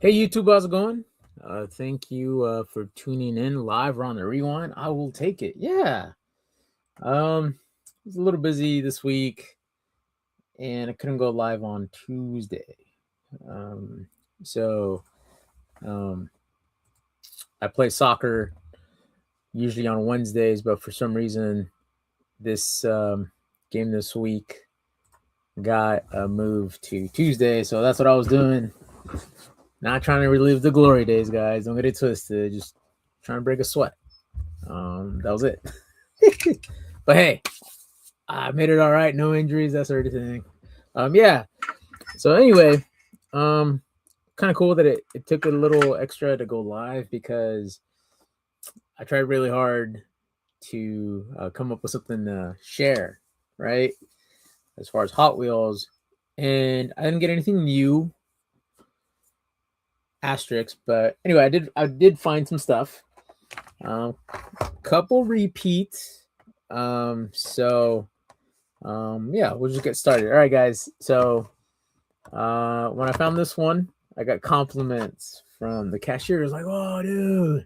Hey YouTube, how's it going? Thank you for tuning in live or on the rewind. I will take it. Yeah. I was a little busy this week and I couldn't go live on Tuesday. Um, so um, I play soccer usually on Wednesdays, but for some reason this game this week got moved to Tuesday. So that's what I was doing. Not trying to relive the glory days, guys. Don't get it twisted. Just trying to break a sweat. That was it. But hey, I made it all right. No injuries, that sort of thing. Yeah. So anyway, um, kind of cool that it took a little extra to go live because I tried really hard to come up with something to share, right? As far as Hot Wheels, and I didn't get anything new, asterisks. But anyway, I did find some stuff. Couple repeats. Yeah, we'll just get started. All right, guys. So when I found this one, I got compliments from the cashier. It was like, "Oh, dude,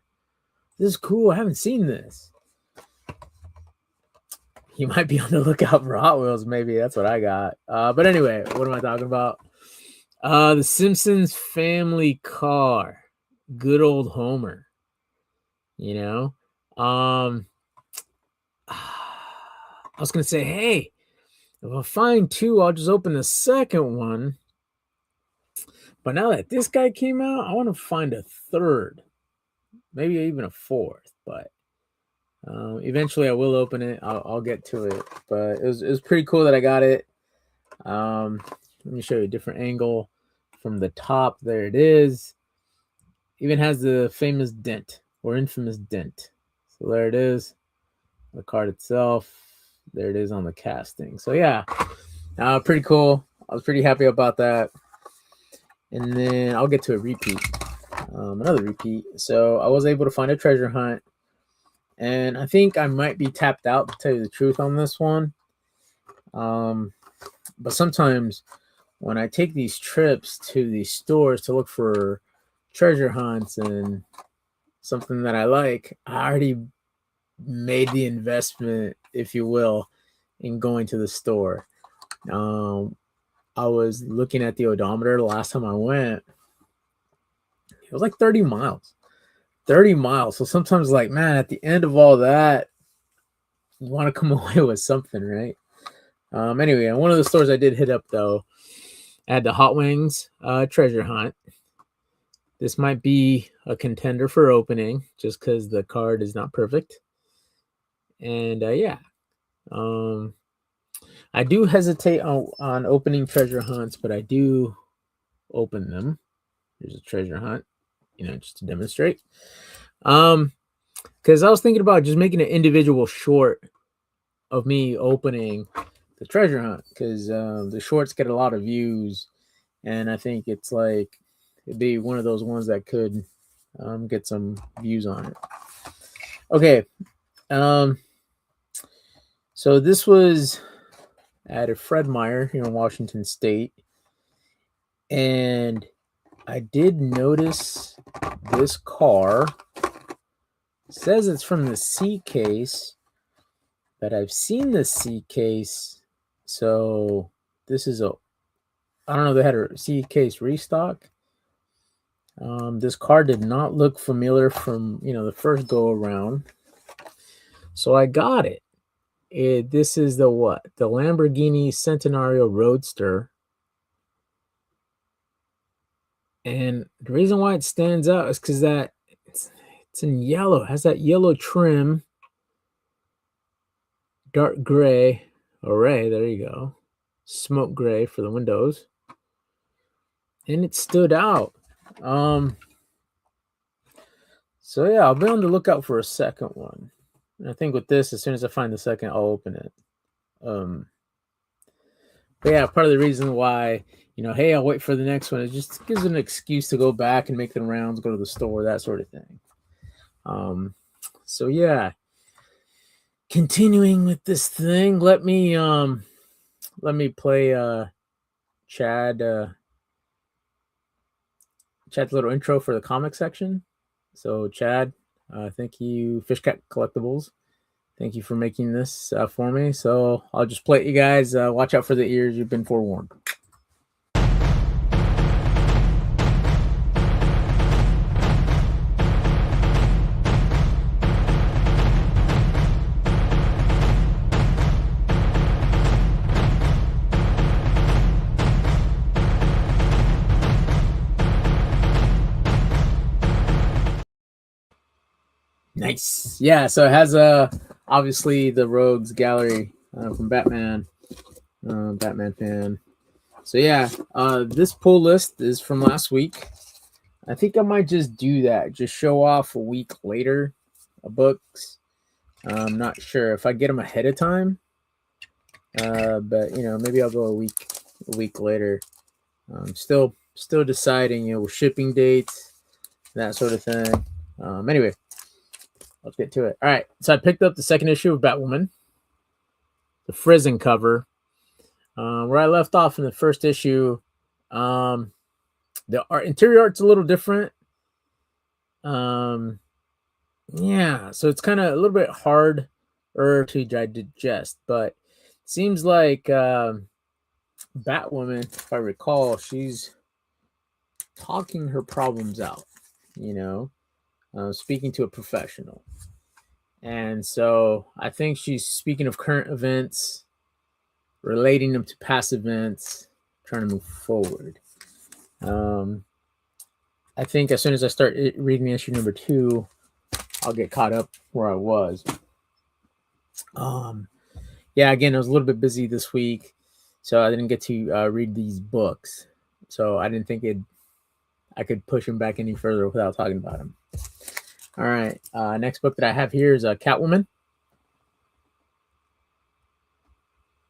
this is cool. I haven't seen this." You might be on the lookout for Hot Wheels. Maybe that's what I got. But anyway, what am I talking about? The Simpsons family car. Good old Homer. You know. I was gonna say, hey, if I find two, I'll just open the second one. But now that this guy came out, I want to find a third, maybe even a fourth. But eventually, I will open it. I'll get to it. But it was pretty cool that I got it. Let me show you a different angle from the top. There it is. Even has the famous dent or infamous dent. So there it is. The card itself. There it is on the casting. So yeah, pretty cool. I was pretty happy about that. And then I'll get to a repeat, another repeat. So I was able to find a treasure hunt, and I think I might be tapped out to tell you the truth on this one. Um, but sometimes when I take these trips to these stores to look for treasure hunts and something that I like, I already made the investment, if you will, in going to the store. Um, I was looking at the odometer the last time I went. It was like 30 miles. 30 miles. So sometimes, like, man, at the end of all that, you want to come away with something, right? Anyway, one of the stores I did hit up, though, I had the Hot Wings treasure hunt. This might be a contender for opening just because the card is not perfect. And yeah, um, I do hesitate on opening treasure hunts, but I do open them. Here's a treasure hunt, just to demonstrate. Because I was thinking about just making an individual short of me opening the treasure hunt because the shorts get a lot of views, and I think it's like it'd be one of those ones that could get some views on it. Okay, so this was at a Fred Meyer here in Washington State, and I did notice this car. It says it's from the C case, but I've seen the C case, so this is I don't know, they had a C case restock. This car did not look familiar from the first go around, so I got it. This is the what? The Lamborghini Centenario Roadster, and the reason why it stands out is because that it's in yellow. It has that yellow trim, dark gray array. There you go, smoke gray for the windows, and it stood out. So yeah, I'll be on the lookout for a second one. And I think with this, as soon as I find the second, I'll open it. But yeah, part of the reason why, hey, I'll wait for the next one, it just gives an excuse to go back and make the rounds, go to the store, that sort of thing. So yeah, continuing with this thing, let me play Chad Chad's little intro for the comic section. So Chad, thank you, Fishcat Collectibles. Thank you for making this for me. So I'll just play it, you guys. Watch out for the ears. You've been forewarned. Nice. Yeah, so it has obviously the Rogues Gallery from Batman. Batman fan. So yeah, this pull list is from last week. I think I might just do that. Just show off a week later books. I'm not sure if I get them ahead of time. But you know, maybe I'll go a week later. Still deciding, you know, shipping dates, that sort of thing. Anyway, let's get to it. All right, so I picked up the second issue of Batwoman, the Frizen cover. Where I left off in the first issue, the interior art's a little different. Yeah, so it's kind of a little bit harder to digest, but it seems like Batwoman, if I recall, she's talking her problems out, you know, speaking to a professional. And so I think she's speaking of current events, relating them to past events, trying to move forward. I think as soon as I start reading issue number 2, I'll get caught up where I was. Yeah, again, I was a little bit busy this week, so I didn't get to read these books. So I didn't think I could push them back any further without talking about them. All right, next book that I have here is Catwoman.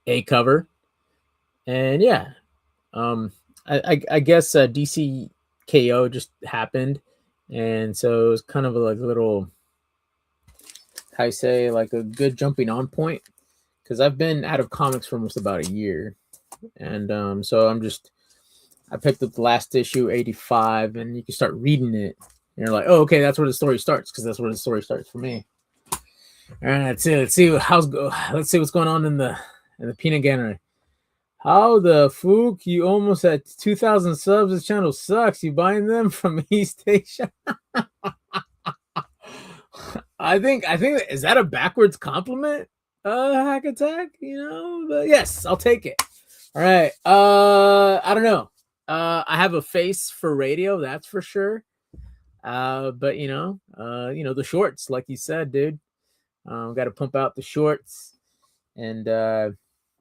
A cover. And yeah, I guess DC KO just happened, and so it was kind of like a little, how you say, like a good jumping on point, because I've been out of comics for almost about a year, and so I picked up the last issue, 85, and you can start reading it, and you're like, oh, okay, that's where the story starts, because that's where the story starts for me. All right, let's see what's going on in the peanut gallery. How the fook? You almost at 2,000 subs. This channel sucks. You buying them from East Asia? I think is that a backwards compliment? Hack attack, you know? But yes, I'll take it. All right. I don't know. I have a face for radio, that's for sure. But you know, the shorts, like you said, dude. Got to pump out the shorts, and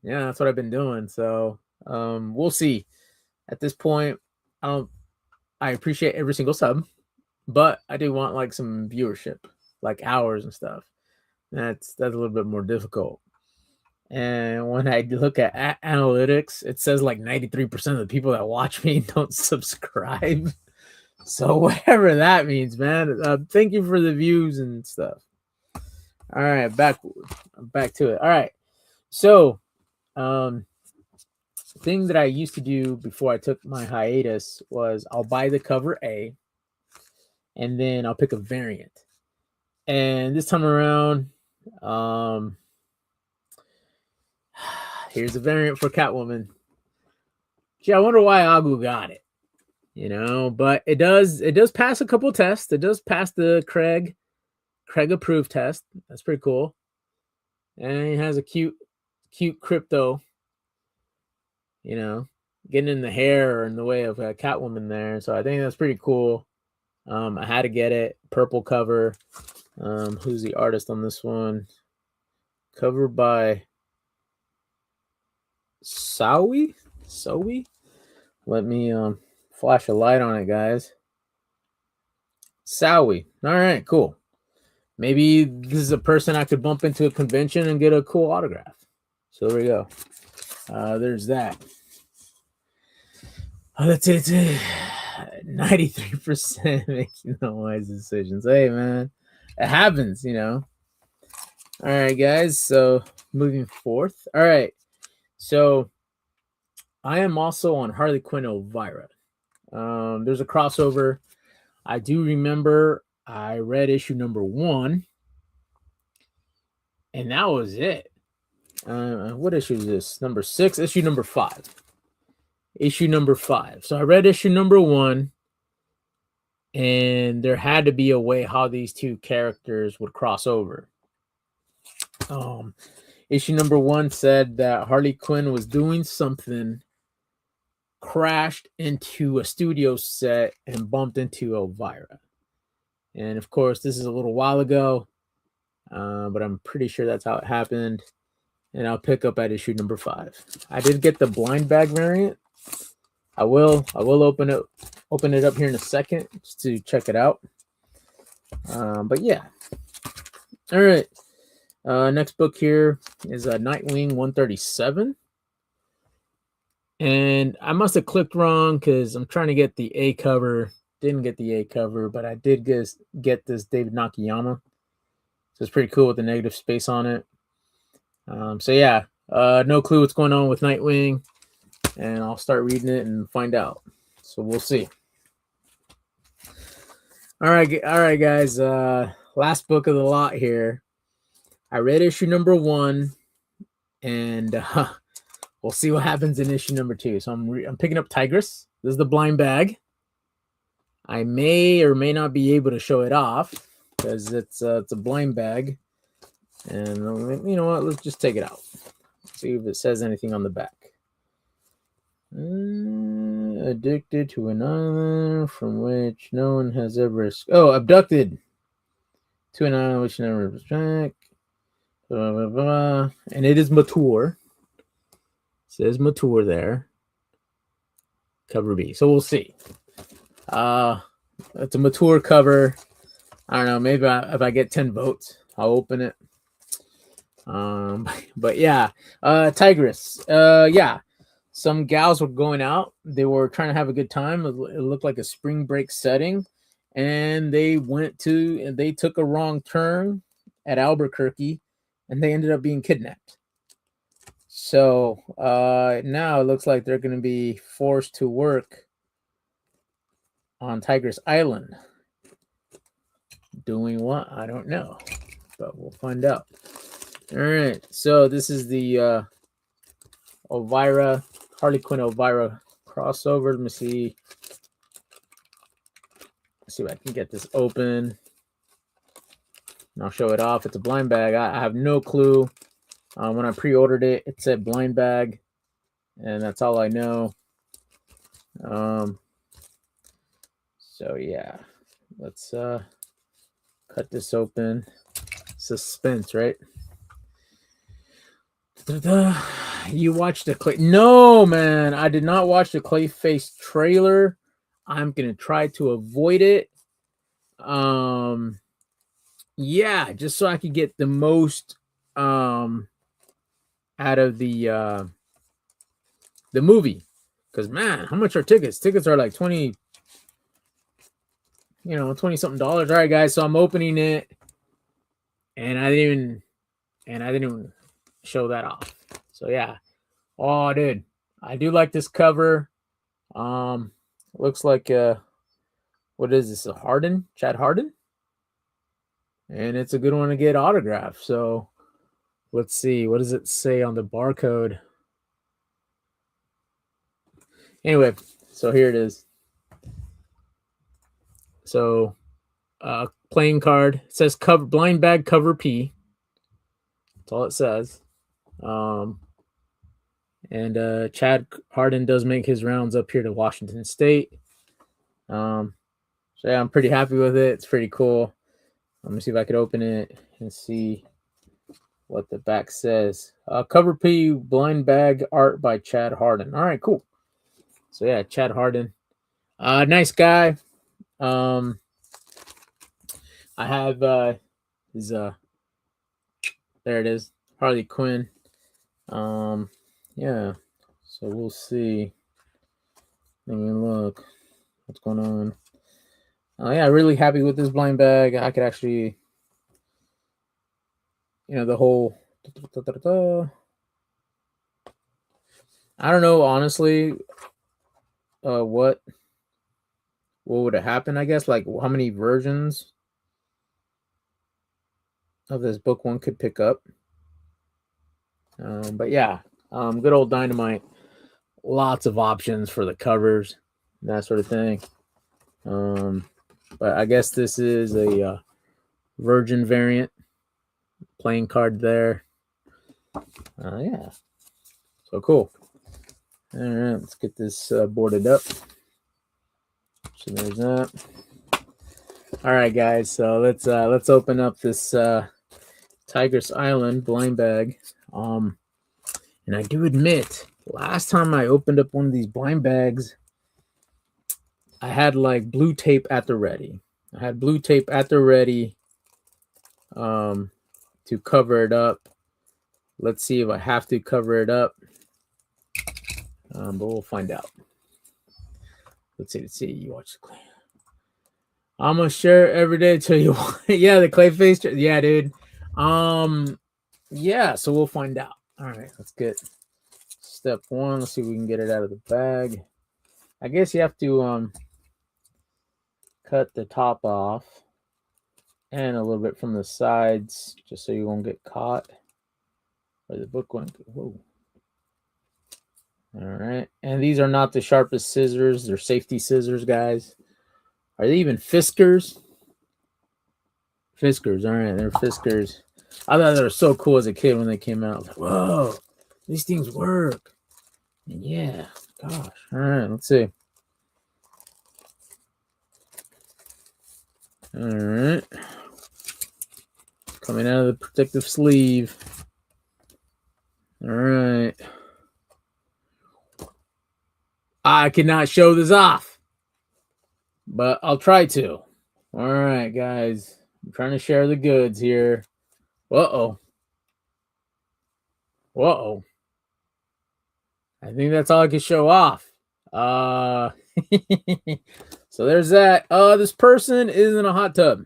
yeah, that's what I've been doing. So we'll see. At this point, I appreciate every single sub, but I do want like some viewership, like hours and stuff. That's a little bit more difficult. And when I look at analytics, it says like 93% of the people that watch me don't subscribe. So whatever that means, man. Thank you for the views and stuff. All right, back to it. All right. So, thing that I used to do before I took my hiatus was I'll buy the cover A, and then I'll pick a variant. And this time around, here's a variant for Catwoman. Gee, I wonder why Agu got it. You know, but it does pass a couple tests. It does pass the Craig approved test. That's pretty cool. And it has a cute crypto, you know, getting in the hair or in the way of a Catwoman there. So I think that's pretty cool. I had to get it. Purple cover. Who's the artist on this one? Covered by Sowie? Let me flash a light on it, guys. Sowie. All right, cool. Maybe this is a person I could bump into a convention and get a cool autograph. So there we go. There's that. That's it. 93% making the wise decisions. Hey, man, it happens, you know. All right, guys. So moving forth. All right. So I am also on Harley Quinn Elvira. There's a crossover. I do remember I read issue number 1, and that was it. What issue is this? Number 6, issue number 5. Issue number 5. So I read issue number 1, and there had to be a way how these two characters would cross over. Issue number 1 said that Harley Quinn was doing something, crashed into a studio set, and bumped into Elvira. And of course, this is a little while ago, but I'm pretty sure that's how it happened. And I'll pick up at issue number 5. I did get the blind bag variant. I will open it up here in a second just to check it out. But yeah. All right. Next book here is Nightwing 137. And I must have clicked wrong because I'm trying to get the A cover. Didn't get the A cover, but I did get this David Nakayama. So it's pretty cool with the negative space on it. So yeah, no clue what's going on with Nightwing, and I'll start reading it and find out. So we'll see. All right, guys. Last book of the lot here. I read issue number 1, and we'll see what happens in issue number 2. So I'm picking up Tigress. This is the blind bag. I may or may not be able to show it off because it's a blind bag. And you know what? Let's just take it out. See if it says anything on the back. Addicted to an island from which no one has ever... abducted to an island which never was back. Blah, blah, blah. And it is mature. It says mature there. Cover B. So we'll see. It's a mature cover. I don't know. Maybe if I get 10 votes, I'll open it. But yeah, Tigress. Yeah, some gals were going out. They were trying to have a good time. It looked like a spring break setting, and they took a wrong turn at Albuquerque, and they ended up being kidnapped. So now it looks like they're going to be forced to work on Tigress Island. Doing what? I don't know, but we'll find out. All right, so this is the Harley Quinn Elvira crossover. Let me see. Let's see if I can get this open. And I'll show it off. It's a blind bag. I have no clue. When I pre-ordered it, it said blind bag, and that's all I know. So yeah, let's cut this open. Suspense, right? You watched the Clay? No, man, I did not watch the Clayface trailer. I'm gonna try to avoid it. Yeah, just so I could get the most out of the movie. Because man, how much are tickets? Tickets are like 20 something dollars. All right, guys, so I'm opening it, and I didn't even show that off. So yeah. Oh, dude, I do like this cover. Looks like what is this? A Harden? Chad Harden? And it's a good one to get autographed. So let's see. What does it say on the barcode? Anyway, so here it is. So playing card. It says cover blind bag cover P. That's all it says. And Chad Harden does make his rounds up here to Washington State. So yeah, I'm pretty happy with it. It's pretty cool. Let me see if I could open it and see what the back says. Cover P blind bag art by Chad Harden. All right, cool. So yeah, Chad Harden. Nice guy. I have his there it is. Harley Quinn. Yeah. So we'll see. Let me look. What's going on? Yeah, really happy with this blind bag. I could actually, the whole. I don't know, honestly, what what would have happened, I guess, like how many versions of this book one could pick up. But yeah, good old Dynamite. Lots of options for the covers, that sort of thing. But I guess this is a Virgin variant playing card there. Yeah, so cool. All right, let's get this boarded up. So there's that. All right, guys. So let's open up this Tigress Island blind bag. And I do admit, last time I opened up one of these blind bags, I had like blue tape at the ready. To cover it up. Let's see if I have to cover it up. But we'll find out. Let's see. You watch the clay. I'm gonna share it every day till you want. Yeah, the clay face. Yeah, dude. Yeah, so we'll find out. All right, let's get step one. Let's see if we can get it out of the bag. I guess you have to cut the top off and a little bit from the sides just so you won't get caught. Or the book went. Whoa. All right, and these are not the sharpest scissors. They're safety scissors, guys. Are they even Fiskars? Fiskars, all right, they're Fiskars. I thought they were so cool as a kid when they came out. I was like, whoa, these things work. And yeah, gosh. All right, let's see. All right. Coming out of the protective sleeve. All right. I cannot show this off, but I'll try to. All right, guys. I'm trying to share the goods here. Uh-oh. Uh-oh. I think that's all I can show off. So there's that. This person is in a hot tub.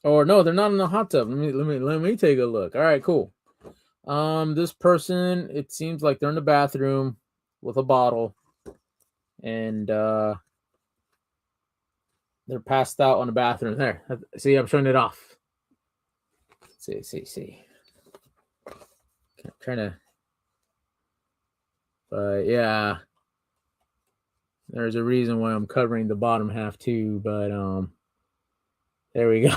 Or no, they're not in a hot tub. Let me take a look. All right, cool. This person, it seems like they're in the bathroom with a bottle, and they're passed out on the bathroom. There, see, I'm showing it off. See. I'm trying to, but yeah, there's a reason why I'm covering the bottom half too. But there we go.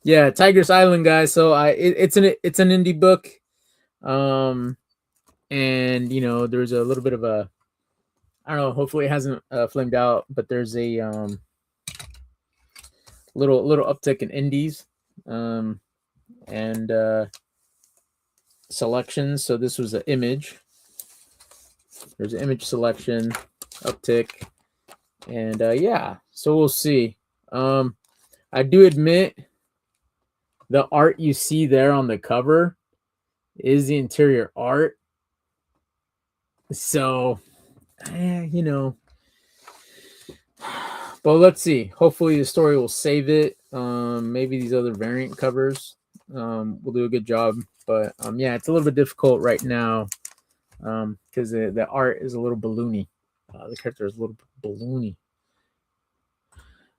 Yeah, Tigress Island, guys. So it's an indie book, and you know there's a little bit of a, I don't know. Hopefully it hasn't flamed out, but there's a little uptick in indies, and selections. So this was an image. There's an image selection uptick, and yeah. So we'll see. I do admit the art you see there on the cover is the interior art. So, you know, but let's see. Hopefully the story will save it. Maybe these other variant covers will do a good job. But yeah, it's a little bit difficult right now because the art is a little balloony. The character is a little balloony.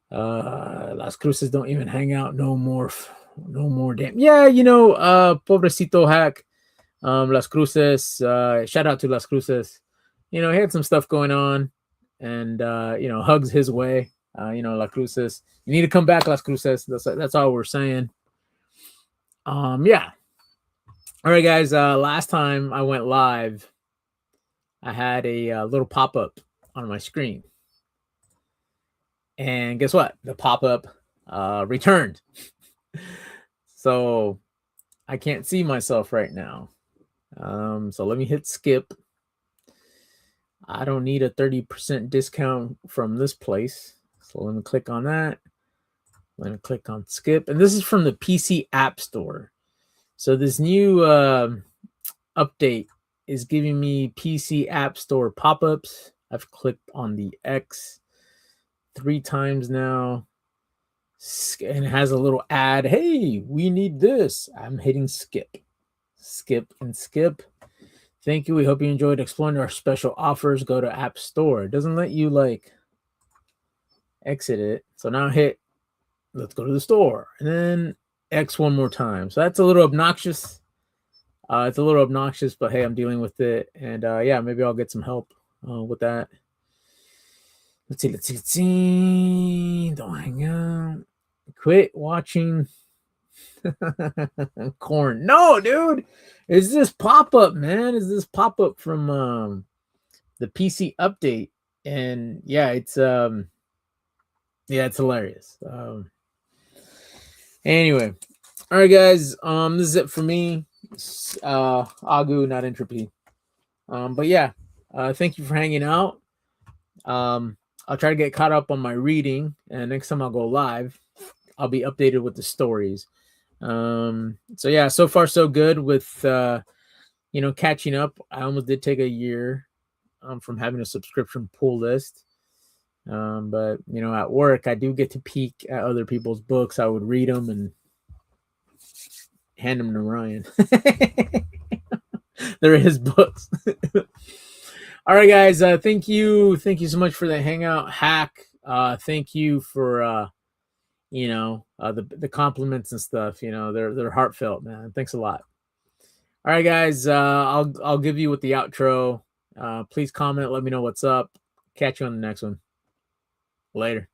Las Cruces don't even hang out no more. No more damn. Yeah, you know, pobrecito hack. Las Cruces. Shout out to Las Cruces. You know, he had some stuff going on, and you know, hugs his way. You know, Las Cruces. You need to come back, Las Cruces. That's all we're saying. Yeah. All right, guys. Last time I went live, I had a little pop-up on my screen. And guess what? The pop-up returned. So I can't see myself right now. So let me hit skip. I don't need a 30% discount from this place. So let me click on that. Let me click on skip. And this is from the PC App Store. So this new update is giving me PC App Store pop-ups. I've clicked on the X 3 times now. And it has a little ad. Hey, we need this. I'm hitting skip. Skip and skip. Thank you. We hope you enjoyed exploring our special offers. Go to App Store. It doesn't let you like exit it. So now hit let's go to the store and then X one more time. So that's a little obnoxious. It's a little obnoxious, but hey, I'm dealing with it. And yeah, maybe I'll get some help with that. Let's see. Don't hang out. Quit watching corn. No, dude. Is this pop up, man? Is this pop up from the PC update? And yeah, it's hilarious. Anyway, all right, guys. This is it for me. Agu, not entropy. But yeah, thank you for hanging out. I'll try to get caught up on my reading, and next time I'll go live, I'll be updated with the stories. So yeah, so far so good with catching up. I almost did take a year from having a subscription pull list. But at work I do get to peek at other people's books. I would read them and hand them to Ryan. They're his books. All right, guys. Thank you so much for the hangout hack. Thank you for the compliments and stuff. They're heartfelt, man. Thanks a lot. All right, guys. I'll give you with the outro. Please comment. Let me know what's up. Catch you on the next one. Later.